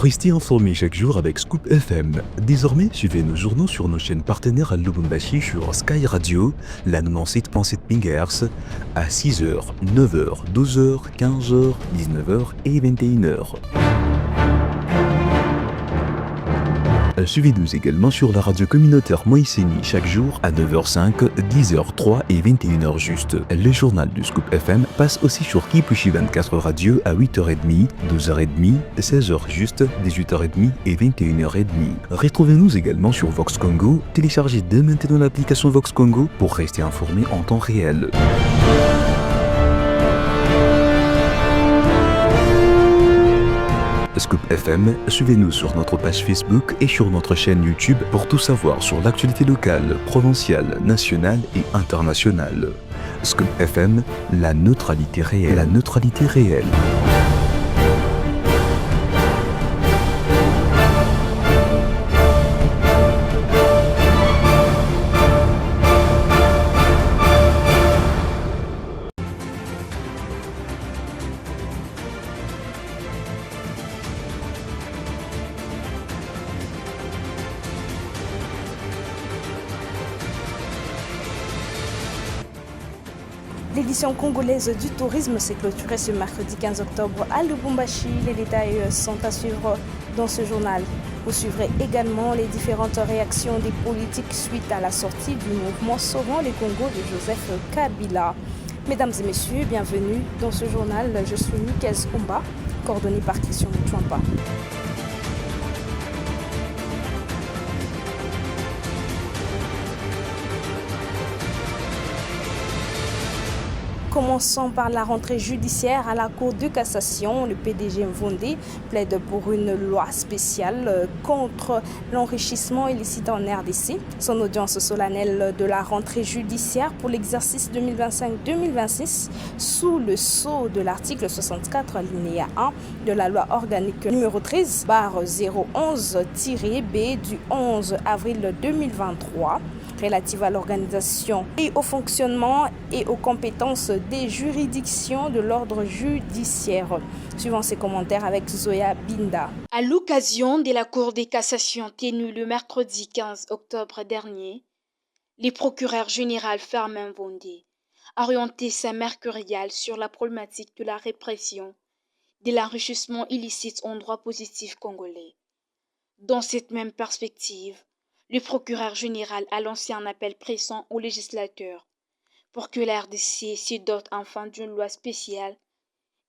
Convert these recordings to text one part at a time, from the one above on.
Restez informés chaque jour avec Scoop FM. Désormais, suivez nos journaux sur nos chaînes partenaires à Lubumbashi sur Sky Radio, la 97.7 MHz, à 6h, 9h, 12h, 15h, 19h et 21h. Suivez-nous également sur la radio communautaire Moïseni chaque jour à 9h05, 10h03 et 21h juste. Le journal du Scoop FM passe aussi sur Kipushi 24 Radio à 8h30, 12h30, 16h juste, 18h30 et 21h30. Retrouvez-nous également sur Vox Congo. Téléchargez dès maintenant l'application Vox Congo pour rester informé en temps réel. Scoop FM, suivez-nous sur notre page Facebook et sur notre chaîne YouTube pour tout savoir sur l'actualité locale, provinciale, nationale et internationale. Scoop FM, la neutralité réelle. La neutralité réelle. L'édition congolaise du tourisme s'est clôturée ce mercredi 15 octobre à Lubumbashi. Les détails sont à suivre dans ce journal. Vous suivrez également les différentes réactions des politiques suite à la sortie du mouvement Sauvons le Congo de Joseph Kabila. Mesdames et messieurs, bienvenue dans ce journal. Je suis Nikez Oumba, coordonnée par Christian Mouchouampa. Commençons par la rentrée judiciaire à la Cour de cassation. Le PDG Mvondé plaide pour une loi spéciale contre l'enrichissement illicite en RDC. Son audience solennelle de la rentrée judiciaire pour l'exercice 2025-2026 sous le sceau de l'article 64 alinéa 1 de la loi organique numéro 13/011-B du 11 avril 2023. Relative à l'organisation et au fonctionnement et aux compétences des juridictions de l'ordre judiciaire. Suivant ces commentaires avec Zoya Binda. À l'occasion de la Cour des cassations tenue le mercredi 15 octobre dernier, le procureur général Firmin Mvondé a orienté sa mercuriale sur la problématique de la répression de l'enrichissement illicite en droit positif congolais. Dans cette même perspective, le procureur général a lancé un appel pressant aux législateurs pour que la RDC se dote enfin d'une loi spéciale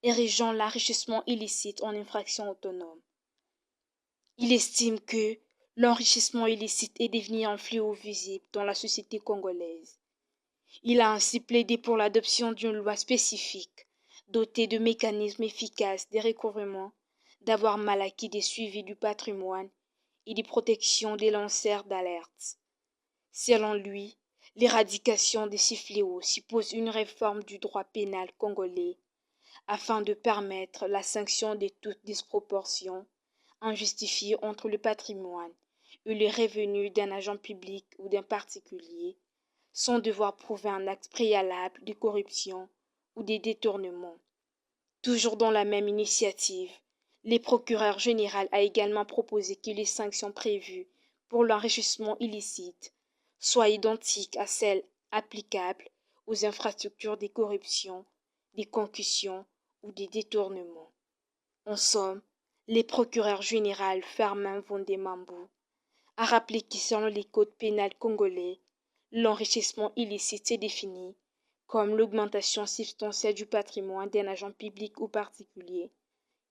érigeant l'enrichissement illicite en infraction autonome. Il estime que l'enrichissement illicite est devenu un fléau visible dans la société congolaise. Il a ainsi plaidé pour l'adoption d'une loi spécifique dotée de mécanismes efficaces de recouvrement, d'avoir mal acquis des suivis du patrimoine et de protection des lanceurs d'alerte. Selon lui, l'éradication de ces fléaux suppose une réforme du droit pénal congolais afin de permettre la sanction de toute disproportion injustifiée entre le patrimoine et les revenus d'un agent public ou d'un particulier, sans devoir prouver un acte préalable de corruption ou de détournement. Toujours dans la même initiative, le procureur général a également proposé que les sanctions prévues pour l'enrichissement illicite soient identiques à celles applicables aux infrastructures de corruption, de concussion ou de détournement. En somme, le procureur général Firmin Mvondé Mambou a rappelé que selon les codes pénals congolais, l'enrichissement illicite est défini comme l'augmentation substantielle du patrimoine d'un agent public ou particulier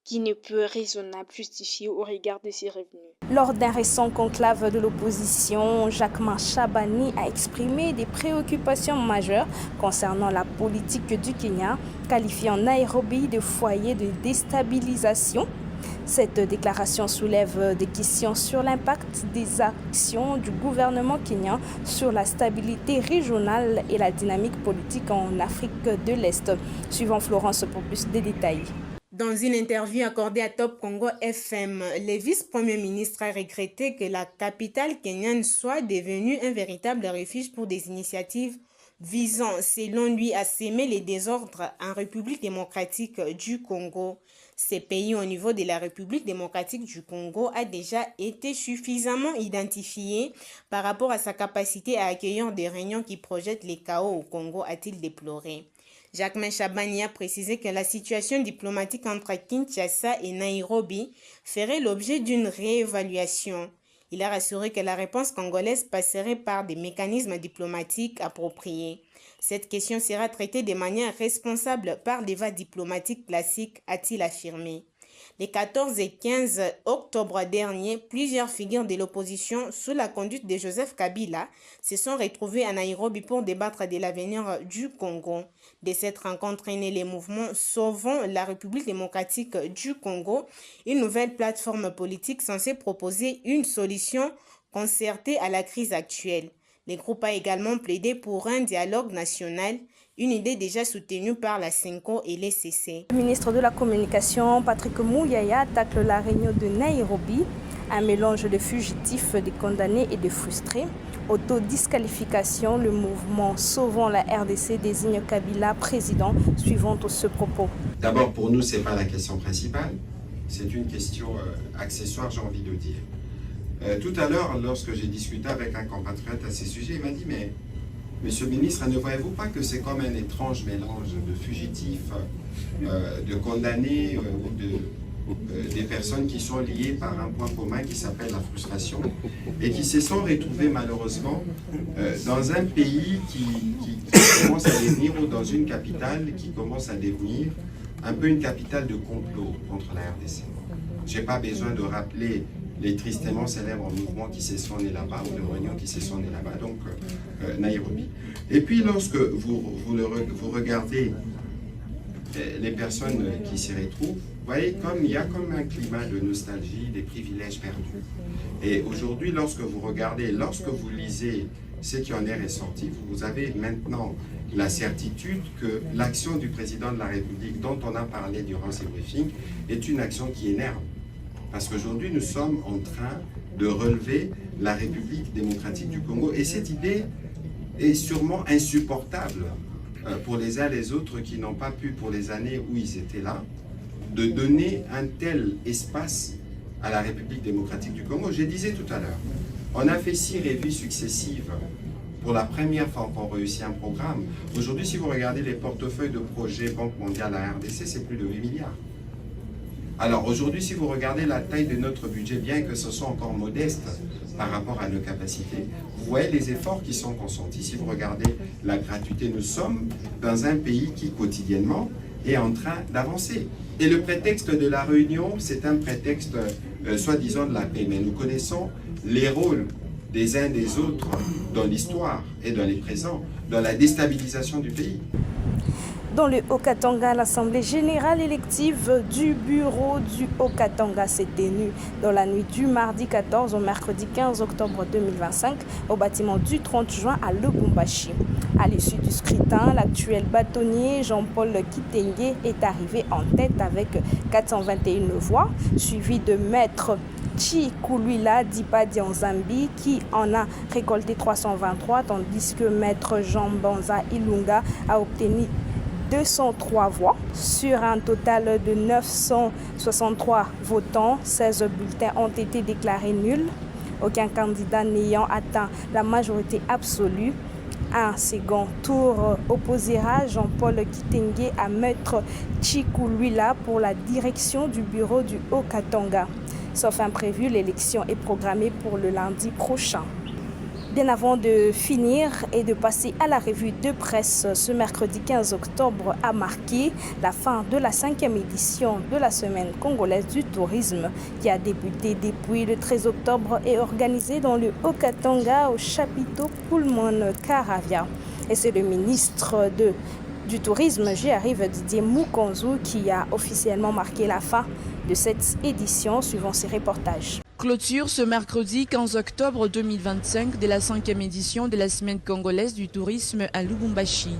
qui ne peut raisonnable justifier au regard de ses revenus. Lors d'un récent conclave de l'opposition, Jacquemain Chabani a exprimé des préoccupations majeures concernant la politique du Kenya, qualifiant Nairobi de foyer de déstabilisation. Cette déclaration soulève des questions sur l'impact des actions du gouvernement kenyan sur la stabilité régionale et la dynamique politique en Afrique de l'Est. Suivant Florence pour plus de détails. Dans une interview accordée à Top Congo FM, le vice-premier ministre a regretté que la capitale kenyane soit devenue un véritable refuge pour des initiatives visant, selon lui, à semer les désordres en République démocratique du Congo. Ces pays au niveau de la République démocratique du Congo a déjà été suffisamment identifié par rapport à sa capacité à accueillir des réunions qui projettent les chaos au Congo, a-t-il déploré. Jacquemain Chabani a précisé que la situation diplomatique entre Kinshasa et Nairobi ferait l'objet d'une réévaluation. Il a rassuré que la réponse congolaise passerait par des mécanismes diplomatiques appropriés. Cette question sera traitée de manière responsable par les voies diplomatiques classiques, a-t-il affirmé. Les 14 et 15 octobre dernier, plusieurs figures de l'opposition sous la conduite de Joseph Kabila se sont retrouvées à Nairobi pour débattre de l'avenir du Congo. De cette rencontre est né le mouvement Sauvons la République démocratique du Congo, une nouvelle plateforme politique censée proposer une solution concertée à la crise actuelle. Le groupe a également plaidé pour un dialogue national, une idée déjà soutenue par la CENCO et les CC. Le ministre de la Communication, Patrick Mouyaya, attaque la réunion de Nairobi, un mélange de fugitifs, de condamnés et de frustrés. Autodisqualification, le mouvement Sauvons la RDC désigne Kabila président, suivant ce propos. D'abord, pour nous, ce n'est pas la question principale, c'est une question accessoire, j'ai envie de dire. Tout à l'heure, lorsque j'ai discuté avec un compatriote à ces sujets, il m'a dit, mais Monsieur le ministre, ne voyez-vous pas que c'est comme un étrange mélange de fugitifs, de condamnés ou des personnes qui sont liées par un point commun qui s'appelle la frustration et qui se sont retrouvées malheureusement dans un pays qui commence à devenir, ou dans une capitale qui commence à devenir un peu une capitale de complot contre la RDC. Je n'ai pas besoin de rappeler les tristement célèbres mouvements qui se sont nés là-bas, ou les réunions qui se sont nés là-bas, donc Nairobi. Et puis lorsque vous regardez les personnes qui s'y retrouvent, vous voyez, il y a comme un climat de nostalgie, des privilèges perdus. Et aujourd'hui, lorsque vous lisez ce qui en est ressorti, vous avez maintenant la certitude que l'action du président de la République, dont on a parlé durant ces briefings, est une action qui énerve. Parce qu'aujourd'hui, nous sommes en train de relever la République démocratique du Congo. Et cette idée est sûrement insupportable pour les uns et les autres qui n'ont pas pu, pour les années où ils étaient là, de donner un tel espace à la République démocratique du Congo. Je disais tout à l'heure, on a fait 6 revues successives pour la première fois qu'on réussit un programme. Aujourd'hui, si vous regardez les portefeuilles de projets Banque mondiale à RDC, c'est plus de 8 milliards. Alors aujourd'hui, si vous regardez la taille de notre budget, bien que ce soit encore modeste par rapport à nos capacités, vous voyez les efforts qui sont consentis. Si vous regardez la gratuité, nous sommes dans un pays qui quotidiennement est en train d'avancer. Et le prétexte de la réunion, c'est un prétexte soi-disant de la paix. Mais nous connaissons les rôles des uns des autres dans l'histoire et dans les présents, dans la déstabilisation du pays. Dans le Haut-Katanga, l'Assemblée générale élective du bureau du Haut-Katanga s'est tenue dans la nuit du mardi 14 au mercredi 15 octobre 2025 au bâtiment du 30 juin à Lubumbashi. À l'issue du scrutin, l'actuel bâtonnier Jean-Paul Kitenge est arrivé en tête avec 421 voix, suivi de Maître Chikulwila Dipadianzambi qui en a récolté 323, tandis que Maître Jean Banza Ilunga a obtenu 203 voix. Sur un total de 963 votants, 16 bulletins ont été déclarés nuls, aucun candidat n'ayant atteint la majorité absolue. Un second tour opposera Jean-Paul Kitenge à Maître Chikulwila pour la direction du bureau du Haut-Katanga. Sauf imprévu, l'élection est programmée pour le lundi prochain. Bien avant de finir et de passer à la revue de presse, ce mercredi 15 octobre a marqué la fin de la 5e édition de la Semaine congolaise du tourisme qui a débuté depuis le 13 octobre et organisée dans le Haut-Katanga au chapiteau Pullman Caravia. Et c'est le ministre du Tourisme, j'y arrive, Didier Mukonzu, qui a officiellement marqué la fin de cette édition, suivant ses reportages. Clôture ce mercredi 15 octobre 2025 de la 5e édition de la Semaine congolaise du tourisme à Lubumbashi.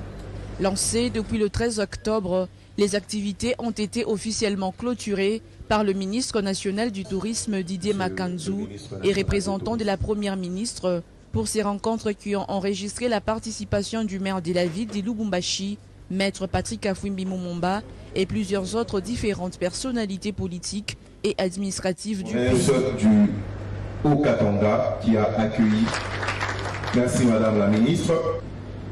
Lancée depuis le 13 octobre, les activités ont été officiellement clôturées par le ministre national du tourisme Didier Makanzu et représentant de la première ministre Pour ces rencontres qui ont enregistré la participation du maire de la ville de Lubumbashi, Maître Patrick Afwimbi Mumumba et plusieurs autres différentes personnalités politiques et administratives du pays. Du Haut-Katanga qui a accueilli. Merci Madame la Ministre.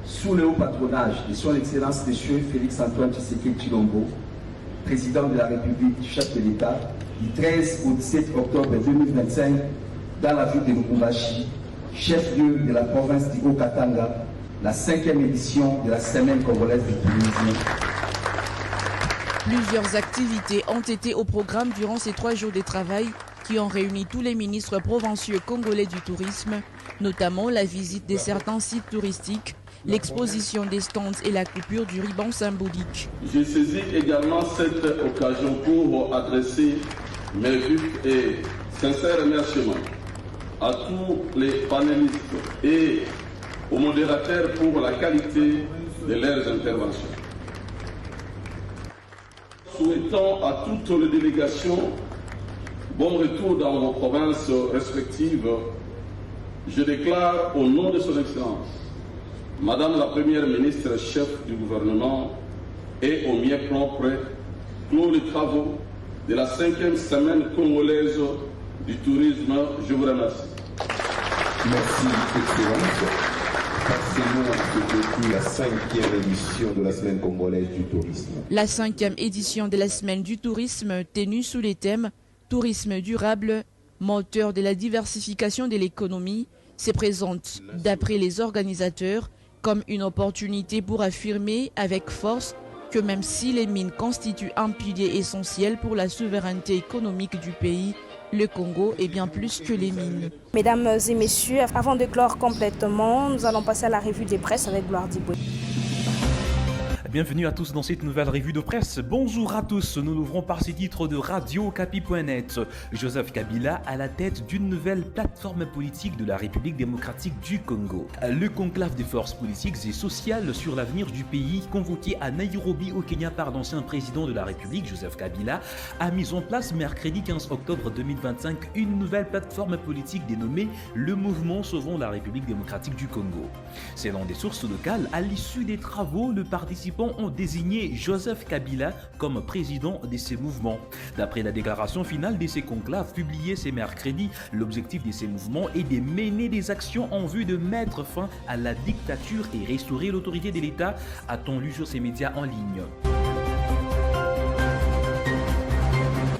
Sous le haut patronage de son Excellence M. Félix-Antoine Tshisekedi Tshilombo, président de la République, chef de l'État, du 13 au 17 octobre 2025, dans la ville de Lubumbashi, chef-lieu de la province du Haut-Katanga, la 5e édition de la Semaine congolaise du tourisme. Plusieurs activités ont été au programme durant ces 3 jours de travail qui ont réuni tous les ministres provinciaux congolais du tourisme, notamment la visite de certains sites touristiques, l'exposition des stands et la coupure du ruban symbolique. Je saisis également cette occasion pour adresser mes vifs et sincères remerciements à tous les panélistes et aux modérateurs pour la qualité de leurs interventions. Souhaitons à toutes les délégations bon retour dans vos provinces respectives. Je déclare au nom de son Excellence, Madame la Première ministre, chef du gouvernement, et au mien propre, clôt les travaux de la 5e semaine congolaise du tourisme. Je vous remercie. Merci Excellence. Passez-nous depuis la 5e édition de la Semaine congolaise du tourisme. La 5e édition de la Semaine du tourisme, tenue sous les thèmes tourisme durable, moteur de la diversification de l'économie, se présente, d'après les organisateurs, comme une opportunité pour affirmer avec force que même si les mines constituent un pilier essentiel pour la souveraineté économique du pays, le Congo est bien plus que les mines. Mesdames et messieurs, avant de clore complètement, nous allons passer à la revue des presses avec Gloire Diboué. Bienvenue à tous dans cette nouvelle revue de presse. Bonjour à tous, nous l'ouvrons par ces titres de Radio-Okapi.net. Joseph Kabila à la tête d'une nouvelle plateforme politique de la République démocratique du Congo. Le conclave des forces politiques et sociales sur l'avenir du pays, convoqué à Nairobi au Kenya par l'ancien président de la République, Joseph Kabila, a mis en place mercredi 15 octobre 2025 une nouvelle plateforme politique dénommée le Mouvement Sauvons la République démocratique du Congo. Selon des sources locales, à l'issue des travaux, le participant ont désigné Joseph Kabila comme président de ces mouvements. D'après la déclaration finale de ces conclaves publiée ce mercredi, l'objectif de ces mouvements est de mener des actions en vue de mettre fin à la dictature et restaurer l'autorité de l'État, a-t-on lu sur ces médias en ligne.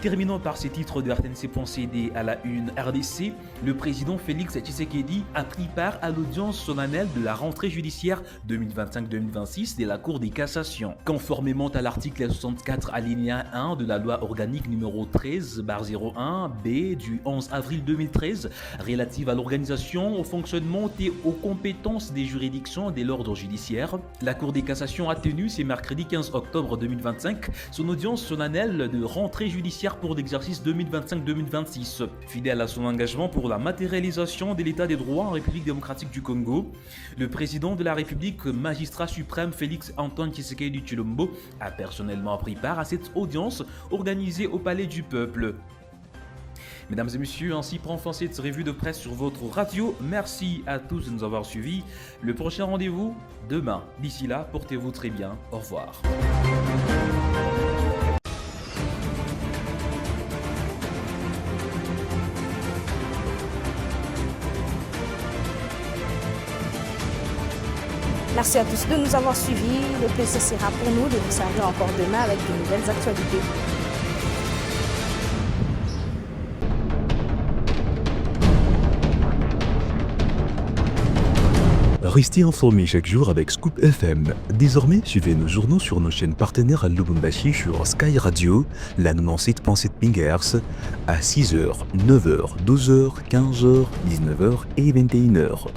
Terminons par ces titres de RTNC.cd à la une. RDC, le président Félix Tshisekedi a pris part à l'audience solennelle de la rentrée judiciaire 2025-2026 de la Cour des cassations. Conformément à l'article 64 alinéa 1 de la loi organique numéro 13/01-B du 11 avril 2013 relative à l'organisation, au fonctionnement et aux compétences des juridictions de l'ordre judiciaire, la Cour des cassations a tenu ce mercredi 15 octobre 2025 son audience solennelle de rentrée judiciaire pour l'exercice 2025-2026. Fidèle à son engagement pour la matérialisation de l'état des droits en République démocratique du Congo, le président de la République, magistrat suprême Félix-Antoine Tshisekedi Tshilombo, a personnellement pris part à cette audience organisée au Palais du Peuple. Mesdames et messieurs, ainsi prend fin cette revue de presse sur votre radio. Merci à tous de nous avoir suivis. Le prochain rendez-vous, demain. D'ici là, portez-vous très bien. Au revoir. Merci à tous de nous avoir suivis. Le plaisir sera pour nous de vous servir encore demain avec de nouvelles actualités. Restez informés chaque jour avec Scoop FM. Désormais, suivez nos journaux sur nos chaînes partenaires à Lubumbashi sur Sky Radio, la 97.7 MHz, à 6h, 9h, 12h, 15h, 19h et 21h.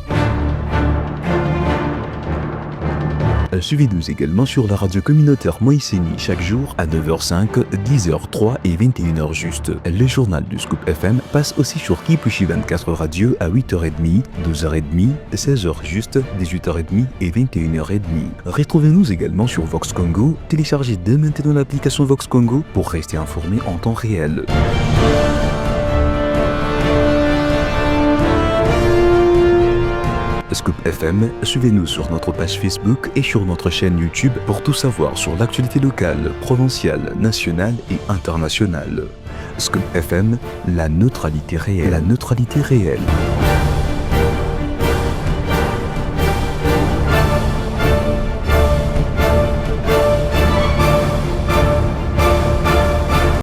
Suivez-nous également sur la radio communautaire Moïseni chaque jour à 9h05, 10h03 et 21h juste. Le journal du Scoop FM passe aussi sur Kipushi 24 Radio à 8h30, 12h30, 16h juste, 18h30 et 21h30. Retrouvez-nous également sur Vox Congo. Téléchargez dès maintenant l'application Vox Congo pour rester informé en temps réel. Scoop FM, suivez-nous sur notre page Facebook et sur notre chaîne YouTube pour tout savoir sur l'actualité locale, provinciale, nationale et internationale. Scoop FM, la neutralité réelle. La neutralité réelle.